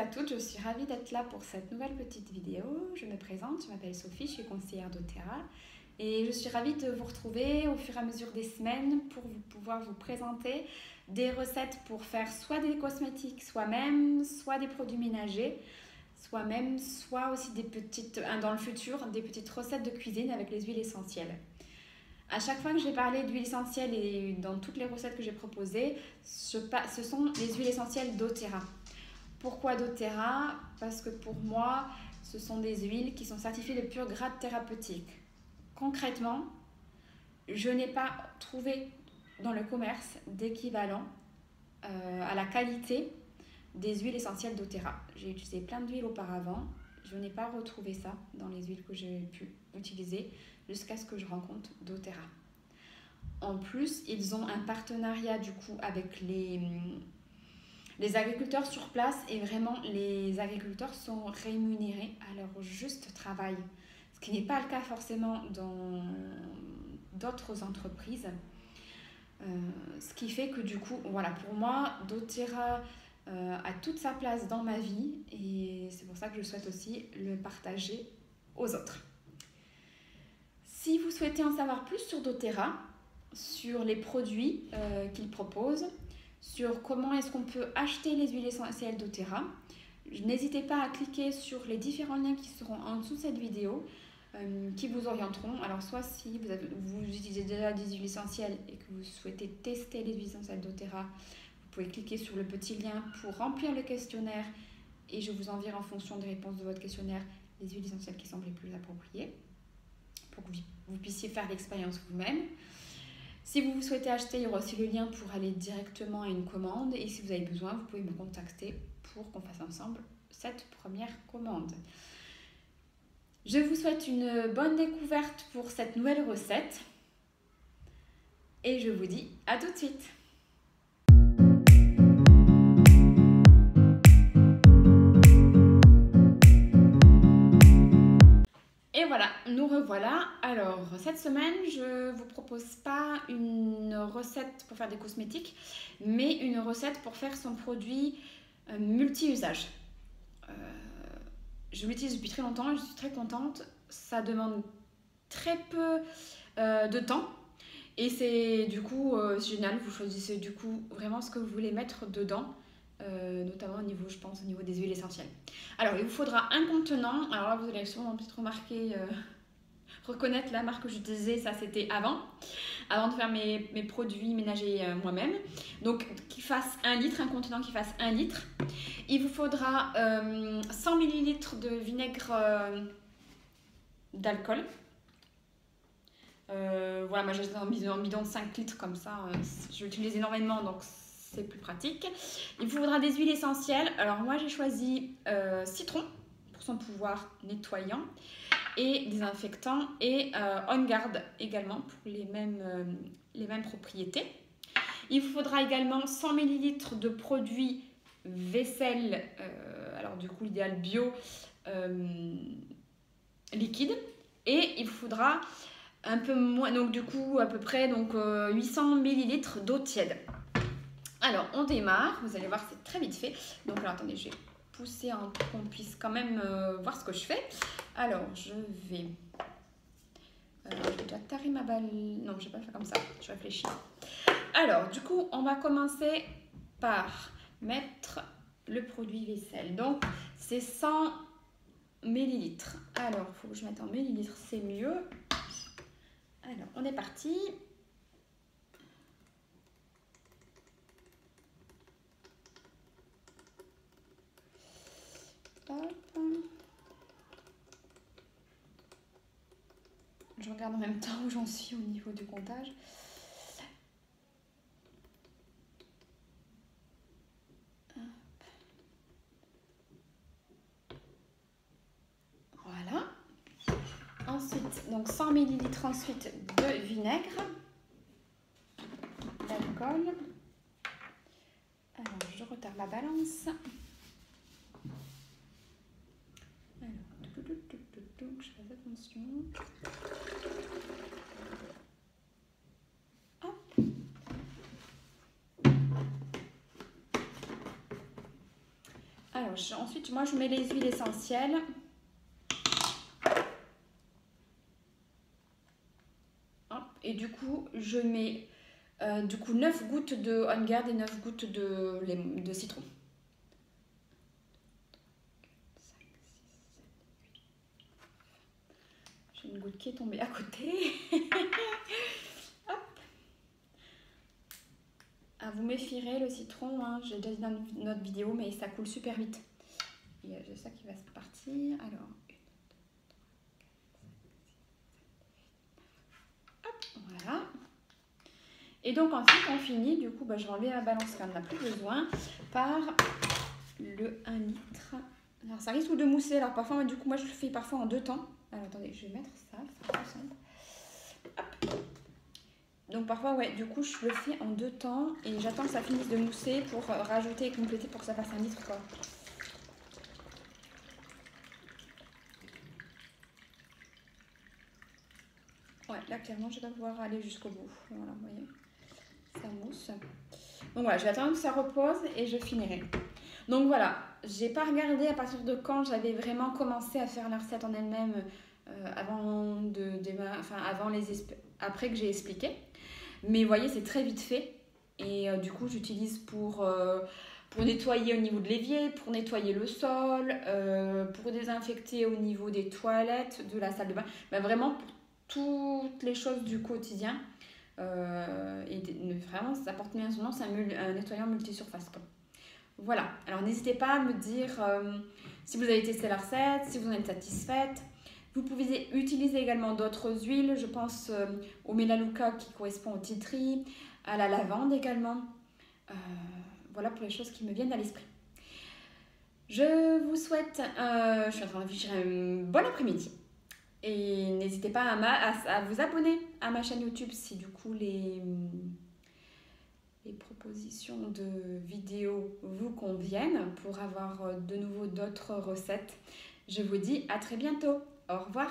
toutes, je suis ravie d'être là pour cette nouvelle petite vidéo. Je me présente, je m'appelle Sophie, je suis conseillère doTERRA et je suis ravie de vous retrouver au fur et à mesure des semaines pour pouvoir vous présenter des recettes pour faire soit des cosmétiques soi-même, soit des produits ménagers, soit aussi des petites, dans le futur, des petites recettes de cuisine avec les huiles essentielles. À chaque fois que j'ai parlé d'huile essentielle et dans toutes les recettes que j'ai proposées, ce sont les huiles essentielles doTERRA. Pourquoi doTERRA? Parce que pour moi, ce sont des huiles qui sont certifiées de pur grade thérapeutique. Concrètement, je n'ai pas trouvé dans le commerce d'équivalent à la qualité des huiles essentielles doTERRA. J'ai utilisé plein d'huiles auparavant, je n'ai pas retrouvé ça dans les huiles que j'ai pu utiliser jusqu'à ce que je rencontre doTERRA. En plus, ils ont un partenariat du coup avec les agriculteurs sur place et vraiment les agriculteurs sont rémunérés à leur juste travail, ce qui n'est pas le cas forcément dans d'autres entreprises. Ce qui fait que du coup, voilà, pour moi, doTERRA a toute sa place dans ma vie et c'est pour ça que je souhaite aussi le partager aux autres. Si vous souhaitez en savoir plus sur doTERRA, sur les produits qu'ils proposent, sur comment est-ce qu'on peut acheter les huiles essentielles doTERRA, n'hésitez pas à cliquer sur les différents liens qui seront en dessous de cette vidéo qui vous orienteront. Alors soit si vous utilisez déjà des huiles essentielles et que vous souhaitez tester les huiles essentielles doTERRA, vous pouvez cliquer sur le petit lien pour remplir le questionnaire et je vous enverrai en fonction des réponses de votre questionnaire les huiles essentielles qui semblent les plus appropriées pour que vous puissiez faire l'expérience vous-même. Si vous souhaitez acheter, il y aura aussi le lien pour aller directement à une commande. Et si vous avez besoin, vous pouvez me contacter pour qu'on fasse ensemble cette première commande. Je vous souhaite une bonne découverte pour cette nouvelle recette. Et je vous dis à tout de suite. Et voilà, nous revoilà. Alors, cette semaine, je ne vous propose pas une recette pour faire des cosmétiques, mais une recette pour faire son produit multi-usage. Je l'utilise depuis très longtemps et je suis très contente. Ça demande très peu de temps et c'est du coup génial. Vous choisissez du coup vraiment ce que vous voulez mettre dedans. Notamment au niveau, je pense, au niveau des huiles essentielles. Alors, il vous faudra un contenant. Alors là, vous allez sûrement peut-être remarquer, reconnaître la marque que j'utilisais. Ça, c'était avant de faire mes produits ménagers moi-même. Donc, qu'il fasse 1 litre, un contenant qui fasse 1 litre. Il vous faudra 100 ml de vinaigre d'alcool. Voilà, moi j'ai un bidon de 5 litres comme ça. Je l'utilise énormément, donc c'est plus pratique. Il vous faudra des huiles essentielles. Alors moi j'ai choisi citron pour son pouvoir nettoyant et désinfectant et On Guard également pour les mêmes propriétés. Il vous faudra également 100 ml de produits vaisselle, alors du coup l'idéal bio liquide, et il vous faudra un peu moins, donc du coup à peu près 800 ml d'eau tiède. Alors, on démarre. Vous allez voir, c'est très vite fait. Donc, alors, attendez, je vais pousser pour qu'on puisse quand même voir ce que je fais. Alors, je vais déjà tarer ma balle. Non, je ne vais pas le faire comme ça. Je réfléchis. Alors, du coup, on va commencer par mettre le produit vaisselle. Donc, c'est 100 ml. Alors, il faut que je mette en millilitres, c'est mieux. Alors, on est parti. Hop. Je regarde en même temps où j'en suis au niveau du comptage. Hop. Voilà. Ensuite, donc 100 ml ensuite de vinaigre d'alcool. Alors, je retarde la balance. Je fais attention. Hop. Alors, ensuite, moi, je mets les huiles essentielles. Hop, et du coup, je mets 9 gouttes de On Guard et 9 gouttes de citron. J'ai une goutte qui est tombée à côté. Hop. Ah, vous méfierez le citron, hein, j'ai déjà dit dans notre vidéo, mais ça coule super vite. J'ai ça qui va se partir. Alors, hop, voilà. Et donc ensuite on finit, du coup je vais enlever la balance car on n'a plus besoin, par le 1 litre. Alors ça risque de mousser, alors parfois du coup moi je le fais parfois en 2 temps. Alors attendez, je vais mettre ça, c'est plus simple. Hop. Donc parfois ouais, du coup je le fais en 2 temps et j'attends que ça finisse de mousser pour rajouter et compléter pour que ça fasse 1 litre quoi. Ouais, là clairement je vais pouvoir aller jusqu'au bout. Voilà, vous voyez, ça mousse. Donc voilà, je vais attendre que ça repose et je finirai. Donc voilà, j'ai pas regardé à partir de quand j'avais vraiment commencé à faire la recette en elle-même après que j'ai expliqué. Mais vous voyez, c'est très vite fait. Et du coup, j'utilise pour nettoyer au niveau de l'évier, pour nettoyer le sol, pour désinfecter au niveau des toilettes, de la salle de bain. Ben, vraiment pour toutes les choses du quotidien. Et vraiment, ça porte bien son nom, c'est un nettoyant multisurface. Voilà, alors n'hésitez pas à me dire si vous avez testé la recette, si vous en êtes satisfaite. Vous pouvez utiliser également d'autres huiles, je pense au Melaleuca qui correspond au tea tree, à la lavande également. Voilà pour les choses qui me viennent à l'esprit. Je vous souhaite, je suis en train de réfléchir, un bon après-midi. Et n'hésitez pas à vous abonner à ma chaîne YouTube si du coup les propositions de vidéos vous conviennent pour avoir de nouveau d'autres recettes. Je vous dis à très bientôt. Au revoir.